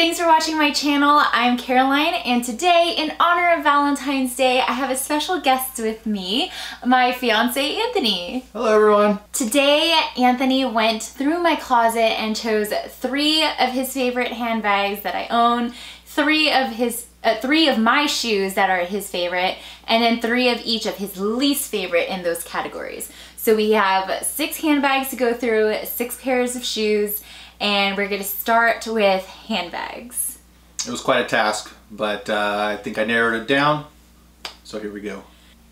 thanks for watching my channel. I'm Caroline, and today, in honor of Valentine's Day, I have a special guest with me, my fiance Anthony. Hello everyone. Today, Anthony went through my closet and chose 3 of his favorite handbags that I own, 3 of my shoes that are his favorite, and then 3 of each of his least favorite in those categories. So we have 6 handbags to go through, 6 pairs of shoes, and we're gonna start with handbags. It was quite a task, but I think I narrowed it down, so here we go.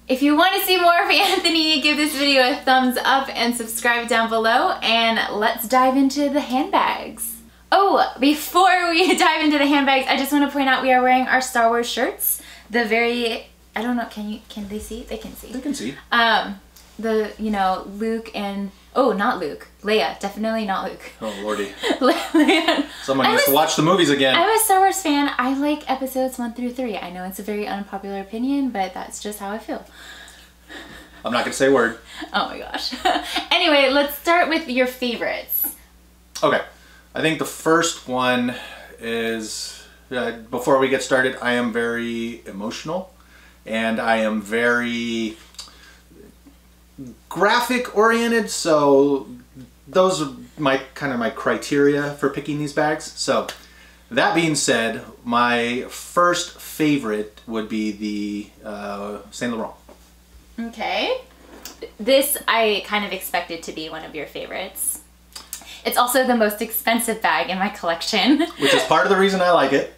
If you want to see more of Anthony, give this video a thumbs up and subscribe down below, and let's dive into the handbags. Oh, before we dive into the handbags, I just want to point out we are wearing our Star Wars shirts. The very, I don't know, can they see? They can see. They can see. You know, Luke and, oh, not Luke. Leia, definitely not Luke. Oh, lordy. Leia. Someone needs to watch the movies again. I'm a Star Wars fan. I like episodes 1 through 3. I know it's a very unpopular opinion, but that's just how I feel. I'm not gonna say a word. Oh my gosh. Anyway, let's start with your favorites. Okay. I think the first one is, before we get started, I am very emotional and I am very graphic oriented, so those are my criteria for picking these bags. So that being said, my first favorite would be the Saint Laurent. Okay. This I kind of expected to be one of your favorites. It's also the most expensive bag in my collection. Which is part of the reason I like it.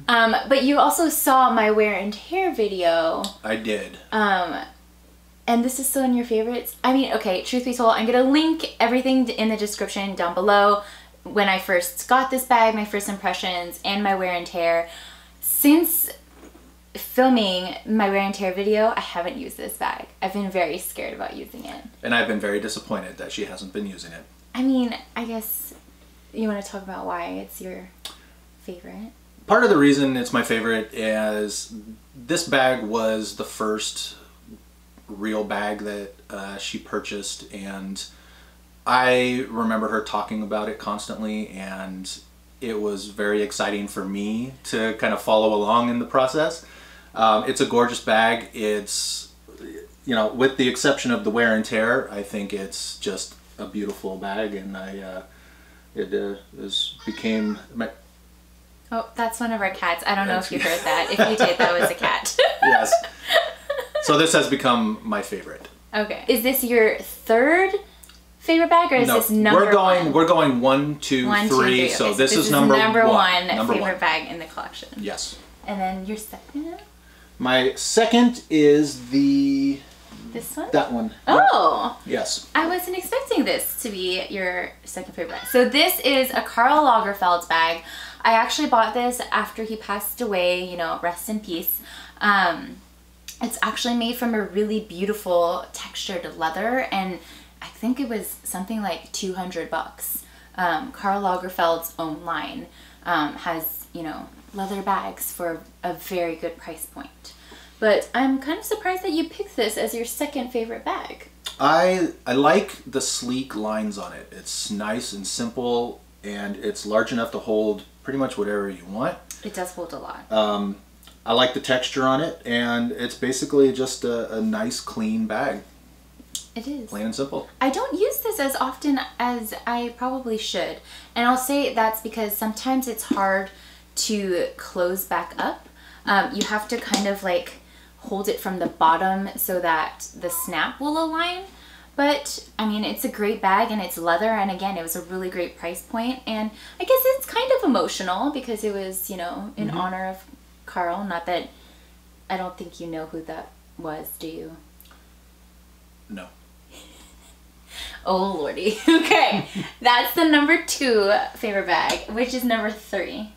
But you also saw my wear and tear video. I did. And this is still in your favorites? I mean, okay, truth be told, I'm gonna link everything in the description down below. When I first got this bag, my first impressions, and my wear and tear. Since filming my wear and tear video, I haven't used this bag. I've been very scared about using it. And I've been very disappointed that she hasn't been using it. I mean, I guess you want to talk about why it's your favorite? Part of the reason it's my favorite is this bag was the first real bag that she purchased, and I remember her talking about it constantly, and it was very exciting for me to kind of follow along in the process. It's a gorgeous bag. It's, you know, with the exception of the wear and tear, I think it's just a beautiful bag, and became my... Oh, that's one of our cats. I don't know if you heard that. If you did, that was a cat. Yes. So this has become my favorite. Okay. Is this your 3rd favorite bag, or is this number 1? We're going 1, 2, 3. Okay. So this is number 1. Number favorite bag in the collection. Yes. And then your second? My second is the... This one? That one. Oh! Yes. I wasn't expecting this to be your second favorite bag. So this is a Karl Lagerfeld bag. I actually bought this after he passed away, you know, rest in peace. It's actually made from a really beautiful textured leather, and I think it was something like 200 bucks. Karl Lagerfeld's own line has, you know, leather bags for a very good price point. But I'm kind of surprised that you picked this as your second favorite bag. I like the sleek lines on it. It's nice and simple, and it's large enough to hold pretty much whatever you want. It does hold a lot. I like the texture on it, and it's basically just a nice, clean bag. It is. Plain and simple. I don't use this as often as I probably should. And I'll say that's because sometimes it's hard to close back up. You have to kind of like hold it from the bottom so that the snap will align. But I mean, it's a great bag, and it's leather, and again, it was a really great price point, and I guess it's kind of emotional because it was, you know, in honor of Karl. Not that, I don't think you know who that was, do you? No. Oh lordy. Okay, that's the number 2 favorite bag. Which is number 3?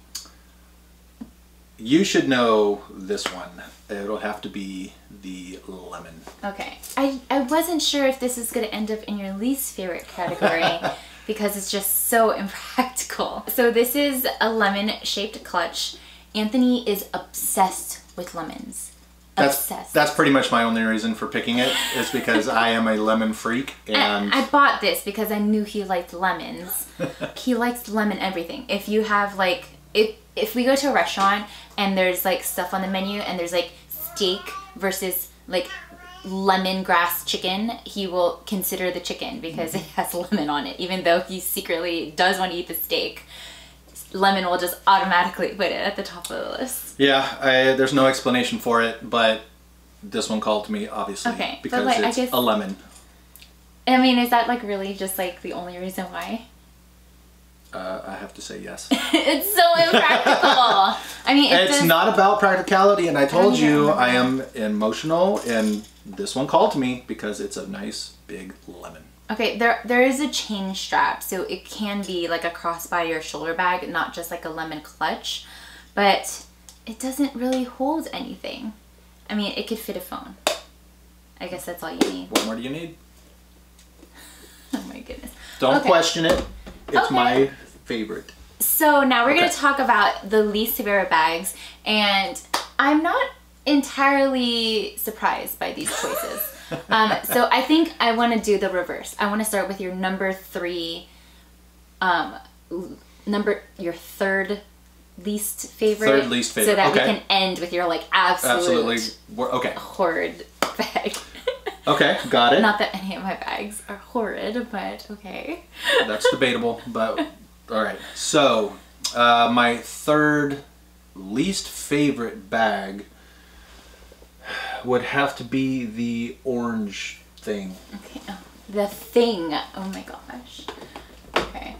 You should know this one. It'll have to be the lemon. Okay. I wasn't sure if this is going to end up in your least favorite category because it's just so impractical. So this is a lemon shaped clutch. Anthony is obsessed with lemons. Obsessed. That's pretty much my only reason for picking it, is because I am a lemon freak. And I bought this because I knew he liked lemons. He likes lemon everything. If you have like if we go to a restaurant and there's like stuff on the menu and there's like steak versus like lemongrass chicken, he will consider the chicken because it has lemon on it, even though he secretly does want to eat the steak. Lemon will just automatically put it at the top of the list. Yeah, there's no explanation for it, but this one called to me, obviously, because like, it's a lemon. I mean, is that like really just like the only reason why? I have to say yes. It's so impractical. I mean, it's not about practicality, and I told you I am emotional, and this one called to me because it's a nice big lemon. Okay, there is a chain strap, so it can be like a crossbody or shoulder bag, not just like a lemon clutch, but it doesn't really hold anything. I mean, it could fit a phone. I guess that's all you need. What more do you need? Oh my goodness. Don't question it. It's my favorite. So now we're going to talk about the least favorite bags, and I'm not entirely surprised by these choices. So I think I want to do the reverse. I want to start with your number 3, your third least favorite. Third least favorite. So that we can end with your like absolutely horrid bag. Okay, got it. Not that any of my bags are horrid, but okay. That's debatable, but all right. So my third least favorite bag would have to be the orange thing. Okay, the thing. Oh my gosh. Okay.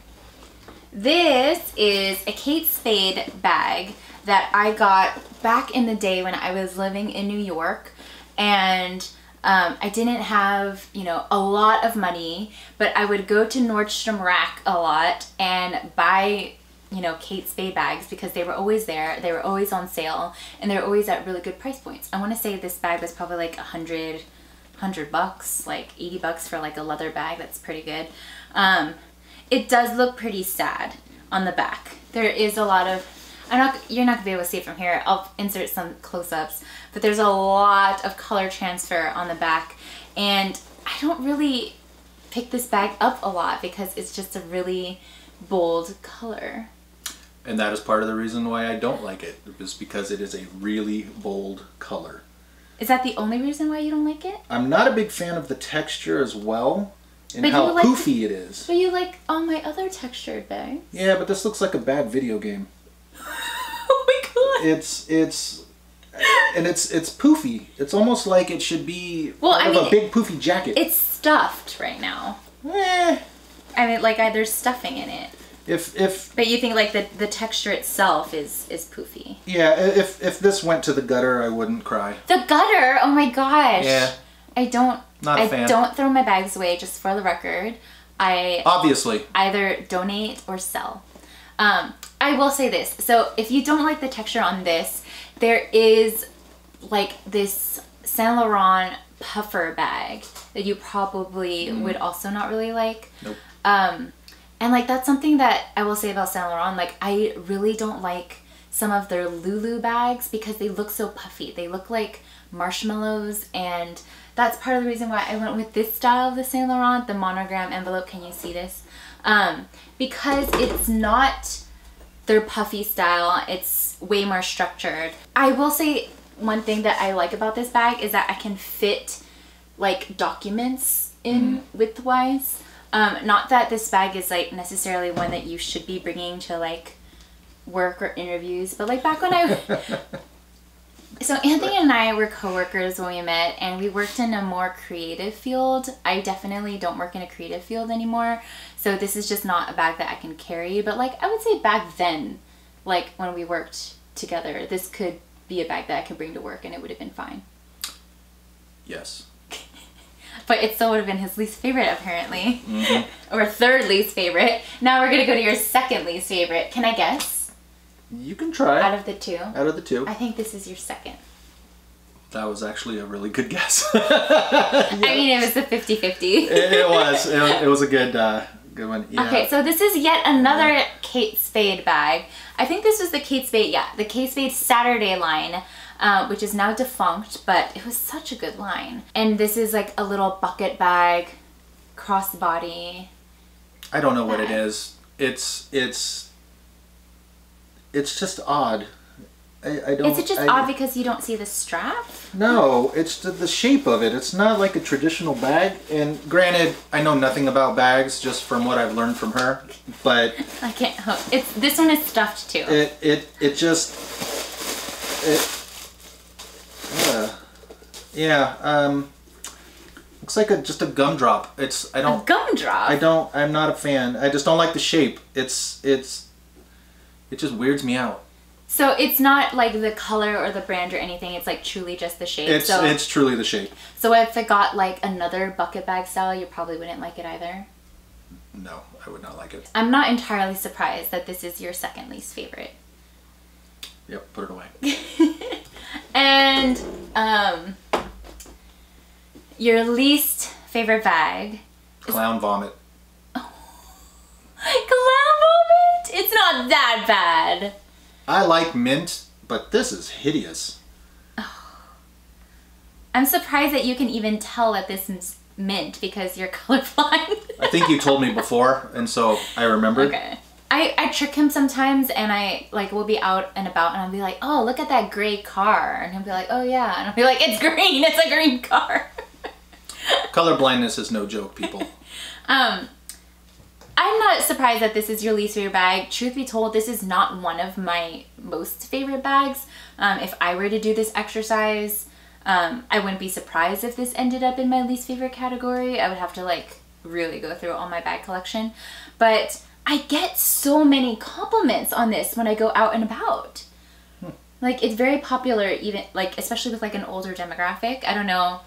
This is a Kate Spade bag that I got back in the day when I was living in New York, and I didn't have, you know, a lot of money, but I would go to Nordstrom Rack a lot and buy, you know, Kate Spade bags because they were always there. They were always on sale, and they're always at really good price points. I want to say this bag was probably like $100 bucks, like $80 for like a leather bag. That's pretty good. It does look pretty sad on the back. There is a lot of, you're not gonna be able to see it from here. I'll insert some close-ups, but there's a lot of color transfer on the back, and I don't really pick this bag up a lot because it's just a really bold color. And that is part of the reason why I don't like it, is because it is a really bold color. Is that the only reason why you don't like it? I'm not a big fan of the texture as well, and how poofy it is. But you like all my other textured bags. Yeah, but this looks like a bad video game. Oh my god! It's poofy. It's almost like it should be part of a big poofy jacket. It's stuffed right now. I mean, like there's stuffing in it. But you think like the texture itself is poofy. Yeah, if this went to the gutter, I wouldn't cry. The gutter? Oh my gosh. Yeah. Not a fan. I don't throw my bags away, just for the record. I obviously either donate or sell. I will say this. So if you don't like the texture on this, there is like this Saint Laurent puffer bag that you probably would also not really like. Nope. And like that's something that I will say about Saint Laurent. Like I really don't like some of their Lulu bags because they look so puffy. They look like marshmallows, and that's part of the reason why I went with this style of the Saint Laurent, the monogram envelope. Can you see this? Because it's not their puffy style. It's way more structured. I will say one thing that I like about this bag is that I can fit like documents in width-wise. Not that this bag is like necessarily one that you should be bringing to like work or interviews, but like back when so Anthony and I were co-workers when we met, and we worked in a more creative field. I definitely don't work in a creative field anymore, so this is just not a bag that I can carry. But like I would say back then, like when we worked together, this could be a bag that I could bring to work and it would have been fine. Yes. But it still would have been his least favorite, apparently. Or third least favorite. Now we're going to go to your second least favorite. Can I guess? You can try. Out of the two? Out of the two. I think this is your second. That was actually a really good guess. Yeah. I mean, it was a 50-50. It was. It was a good one. Yeah. Okay, so this is yet another Kate Spade bag. I think this was the Kate Spade, the Kate Spade Saturday line. Which is now defunct, but it was such a good line. And this is like a little bucket bag, crossbody. I don't know what it is. It's it's just odd. I don't. Is it just odd because you don't see the strap? No, it's the shape of it. It's not like a traditional bag. And granted, I know nothing about bags just from what I've learned from her, but I can't help. This one is stuffed too. Looks like just a gumdrop. A gumdrop? I'm not a fan. I just don't like the shape. It just weirds me out. So it's not like the color or the brand or anything. It's like truly just the shape. It's truly the shape. So if it got like another bucket bag style, you probably wouldn't like it either? No, I would not like it. I'm not entirely surprised that this is your second least favorite. Yep, put it away. And your least favorite bag? Clown vomit. Clown vomit? It's not that bad. I like mint, but this is hideous. Oh. I'm surprised that you can even tell that this is mint because you're colorblind. I think you told me before, and so I remembered. Okay. I trick him sometimes, and I like will be out and about, and I'll be like, oh, look at that gray car. And he'll be like, oh yeah. And I'll be like, it's green. It's a green car. Color blindness is no joke, people. I'm not surprised that this is your least favorite bag. Truth be told, this is not one of my most favorite bags. If I were to do this exercise, I wouldn't be surprised if this ended up in my least favorite category. I would have to like really go through all my bag collection. But I get so many compliments on this when I go out and about. Like, it's very popular, even like especially with like an older demographic. I don't know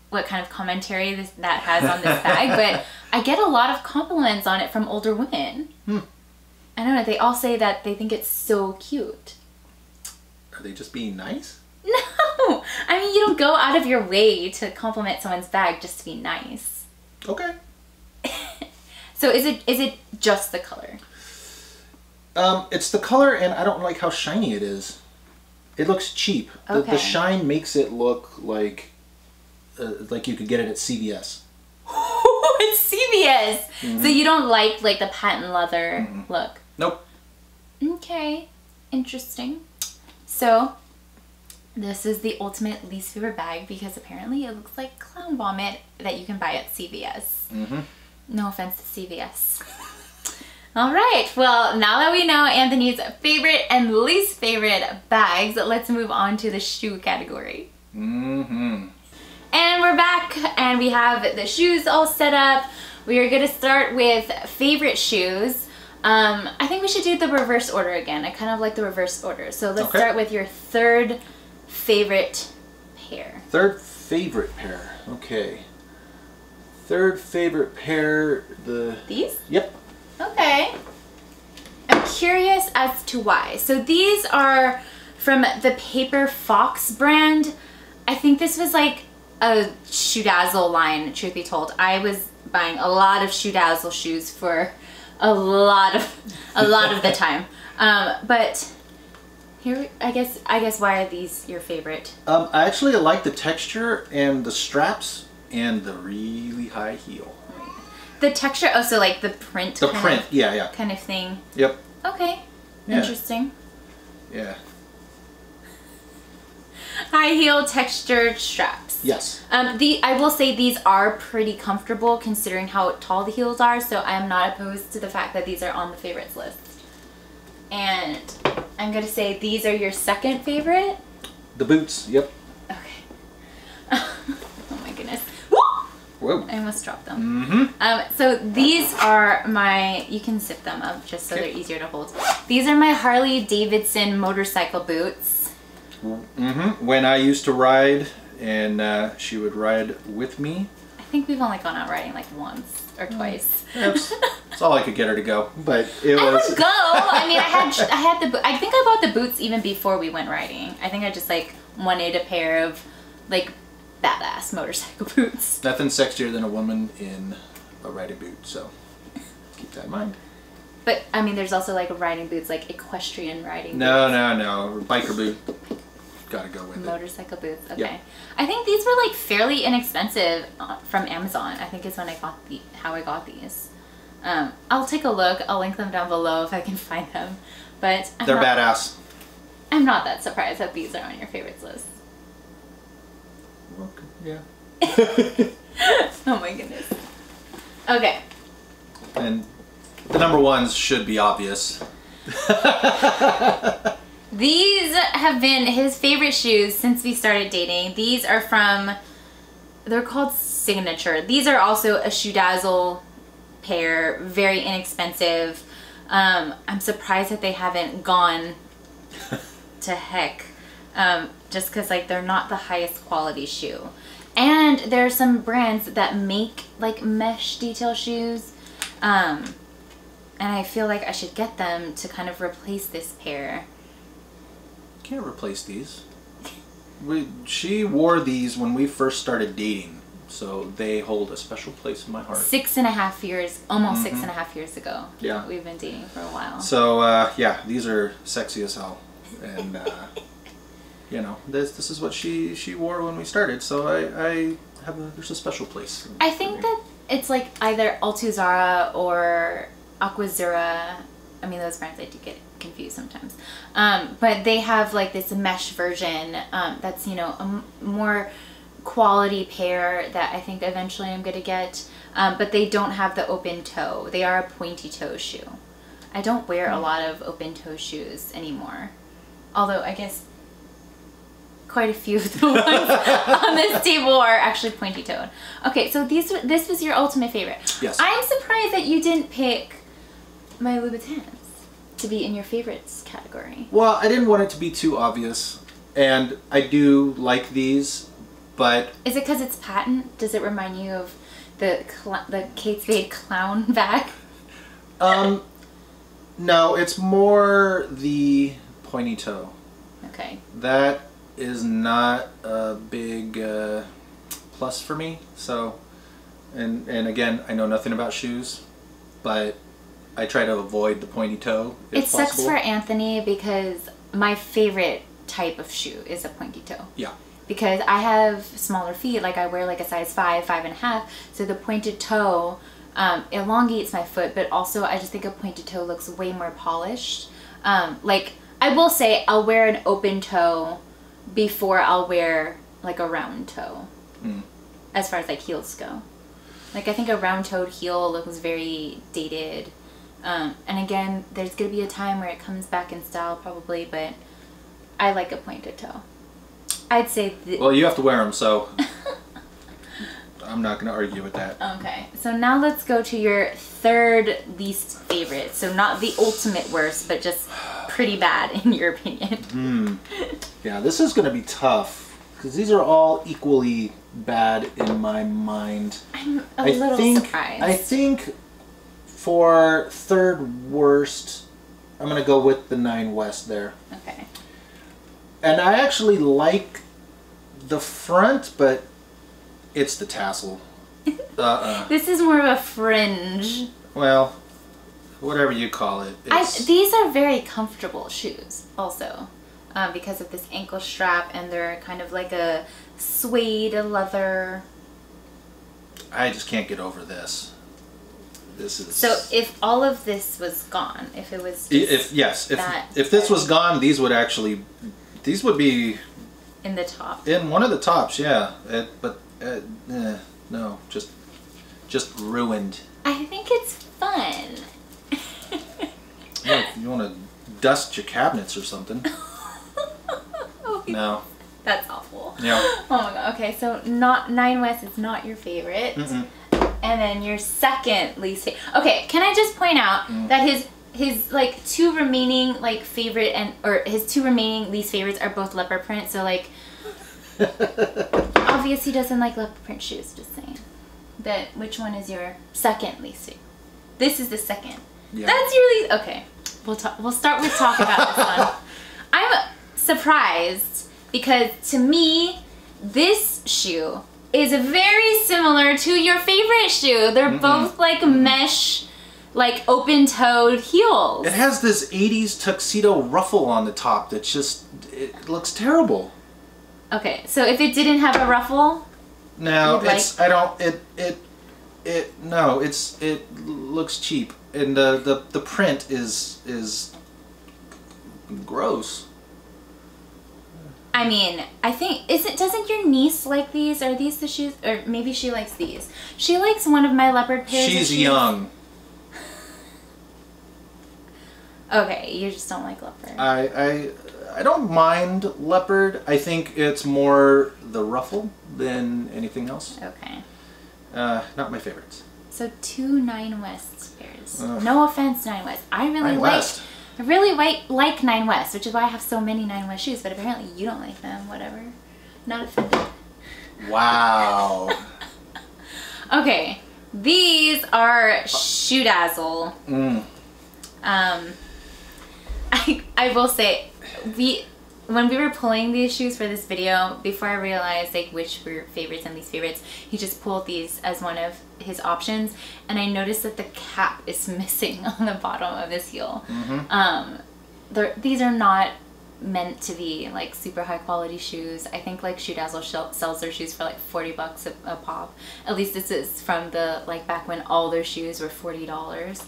what kind of commentary that has on this bag, but I get a lot of compliments on it from older women. I don't know, they all say that they think it's so cute. Are they just being nice? No! I mean, you don't go out of your way to compliment someone's bag just to be nice. Okay. So is it just the color? It's the color, and I don't like how shiny it is. It looks cheap. Okay. The shine makes it look like you could get it at CVS. It's CVS! Mm-hmm. So you don't like the patent leather look? Nope. Okay. Interesting. So, this is the ultimate least favorite bag because apparently it looks like clown vomit that you can buy at CVS. No offense to CVS. Alright, well, now that we know Anthony's favorite and least favorite bags, let's move on to the shoe category. And we're back, and we have the shoes all set up. We are going to start with favorite shoes. I think we should do the reverse order again. I kind of like the reverse order. So let's start with your third favorite pair. Third favorite pair. Okay. Third favorite pair. These? Yep. Okay. I'm curious as to why. So these are from the Paper Fox brand. I think this was like a Shoe Dazzle line, truth be told. I was buying a lot of Shoe Dazzle shoes for a lot of the time. But here, I guess why are these your favorite? I actually like the texture and the straps and the really high heel. The texture, oh, so like the print. The print, yeah. Kind of thing. Yep. Okay. Yeah. Interesting. Yeah. High heel textured straps. Yes. I will say these are pretty comfortable considering how tall the heels are, so I'm not opposed to the fact that these are on the favorites list. And I'm gonna say these are your second favorite? The boots, yep. Okay. Oh my goodness. Whoa. I almost dropped them. So these are you can zip them up just so they're easier to hold. These are my Harley Davidson motorcycle boots. When I used to ride and she would ride with me. I think we've only gone out riding like once or twice. That's all I could get her to go, but it was. I would go. I mean, I think I bought the boots even before we went riding. I think I just like wanted a pair of like badass motorcycle boots. Nothing sexier than a woman in a riding boot, so keep that in mind. But I mean, there's also like riding boots, like equestrian riding boots. No. Biker boot. Gotta go with motorcycle boots. Okay. Yep. I think these were like fairly inexpensive from Amazon. I think is when I got how I got these. I'll take a look. I'll link them down below if I can find them. But they're badass. I'm not that surprised that these are on your favorites list. Okay, yeah. Oh my goodness. Okay. And the number ones should be obvious. These have been his favorite shoes since we started dating. These are from, they're called Signature. These are also a Shoe Dazzle pair, very inexpensive. I'm surprised that they haven't gone to heck, just because like they're not the highest quality shoe. And there are some brands that make like mesh detail shoes, and I feel like I should get them to kind of replace this pair. Can't replace these. She wore these when we first started dating, so they hold a special place in my heart. 6.5 years, almost 6.5 years ago. Yeah. We've been dating for a while. So, yeah, these are sexy as hell. And, you know, this is what she wore when we started, so I have there's a special place. I think that it's like either Altuzara or Aquazzura. I mean, those brands I do get confused sometimes. But they have like this mesh version that's, you know, a more quality pair that I think eventually I'm gonna get. But they don't have the open toe. They are a pointy toe shoe. I don't wear a lot of open toe shoes anymore. Although I guess quite a few of the ones on this table are actually pointy toed. Okay, so this was your ultimate favorite. Yes. I'm surprised that you didn't pick my Louboutins to be in your favorites category. Well, I didn't want it to be too obvious, and I do like these, but... Is it because it's patent? Does it remind you of the Kate Spade clown bag? No, it's more the pointy toe. Okay. That is not a big plus for me. So, and again, I know nothing about shoes, but I try to avoid the pointy toe if possible. It sucks for Anthony because my favorite type of shoe is a pointy toe. Yeah. Because I have smaller feet, like I wear like a size 5, 5.5, so the pointed toe elongates my foot, but also I just think a pointed toe looks way more polished. Like, I will say I'll wear an open toe before I'll wear like a round toe, as far as like heels go. Like, I think a round-toed heel looks very dated. And again, there's gonna be a time where it comes back in style probably, but I like a pointed toe. I'd say... Well, you have to wear them, so I'm not going to argue with that. Okay, so now let's go to your third least favorite. So not the ultimate worst, but just pretty bad in your opinion. Yeah, this is going to be tough because these are all equally bad in my mind. I'm a little surprised. I think for third worst, I'm going to go with the 9 West there. Okay. And I actually like the front, but it's the tassel. This is more of a fringe. Well, whatever you call it. These are very comfortable shoes also, because of this ankle strap, and they're kind of like a suede leather. I just can't get over this. This is... So if all of this was gone, if it was just if this was gone, these would actually... These would be in the top. In one of the tops, yeah. No, just ruined. I think it's fun. Yeah, if you want to dust your cabinets or something. No. That's awful. Yeah. Oh my god. Okay, so 9 West is not your favorite, and then your second least favorite. Okay, can I just point out that his like 2 remaining like favorite or his 2 remaining least favorites are both leopard print, so like obviously he doesn't like leopard print shoes, just saying. But which one is your second least favorite? This is the second. Yeah. That's your least... Okay, we'll start with talk about this one. I'm surprised because to me this shoe is very similar to your favorite shoe. They're both like mesh, like open-toed heels. It has this 80s tuxedo ruffle on the top that just, it looks terrible. Okay, so if it didn't have a ruffle? No, it looks cheap. And the print is Gross. I mean, I think, doesn't your niece like these? Are these the shoes? Or maybe she likes these. She likes one of my leopard pairs of shoes. She's young. Okay, you just don't like leopard. I don't mind leopard. I think it's more the ruffle than anything else. Okay. Not my favorites. So 2 Nine West pairs. No offense, Nine West. I really like Nine West, which is why I have so many Nine West shoes, but apparently you don't like them, whatever. Not offended. Wow. Okay, these are Shoe Dazzle. I will say, when we were pulling these shoes for this video, before I realized like which were favorites and least favorites, he just pulled these as one of his options, and I noticed that the cap is missing on the bottom of this heel. These are not meant to be like super high quality shoes. I think like Shoe Dazzle sells their shoes for like 40 bucks a pop. At least this is from the like back when all their shoes were $40.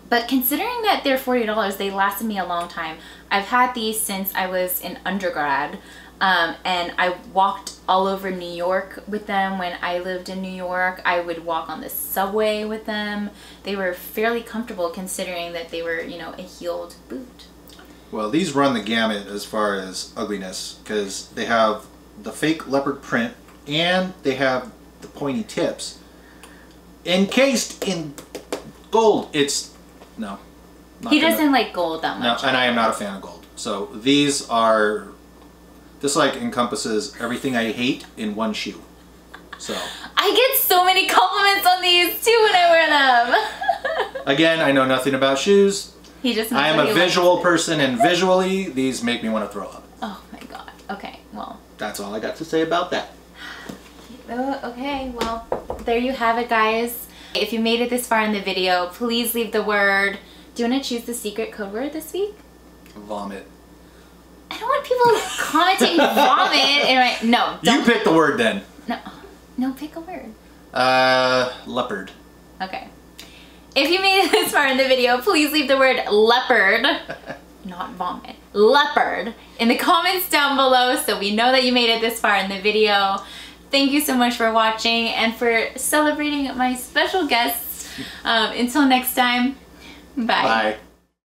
But considering that they're $40, they lasted me a long time. I've had these since I was in undergrad, and I walked all over New York with them when I lived in New York. I would walk on the subway with them. They were fairly comfortable considering that they were, you know, a heeled boot. Well, these run the gamut as far as ugliness, because they have the fake leopard print and they have the pointy tips. Encased in gold. It's... no. He doesn't like gold that much. No, and I am not a fan of gold. So these are... this like encompasses everything I hate in one shoe. So... I get so many compliments on these too when I wear them. Again, I know nothing about shoes. He just I am a visual person, and visually these make me want to throw up. Oh my god. Okay, well. That's all I got to say about that. Okay, well, there you have it, guys. If you made it this far in the video, please leave the word. Do you want to choose the secret code word this week? Vomit. I don't want people commenting vomit in my... No, don't. You pick the word then. No, pick a word. Leopard. Okay. If you made it this far in the video, please leave the word leopard, not vomit, leopard, in the comments down below so we know that you made it this far in the video. Thank you so much for watching and for celebrating my special guests. Until next time, bye. Bye.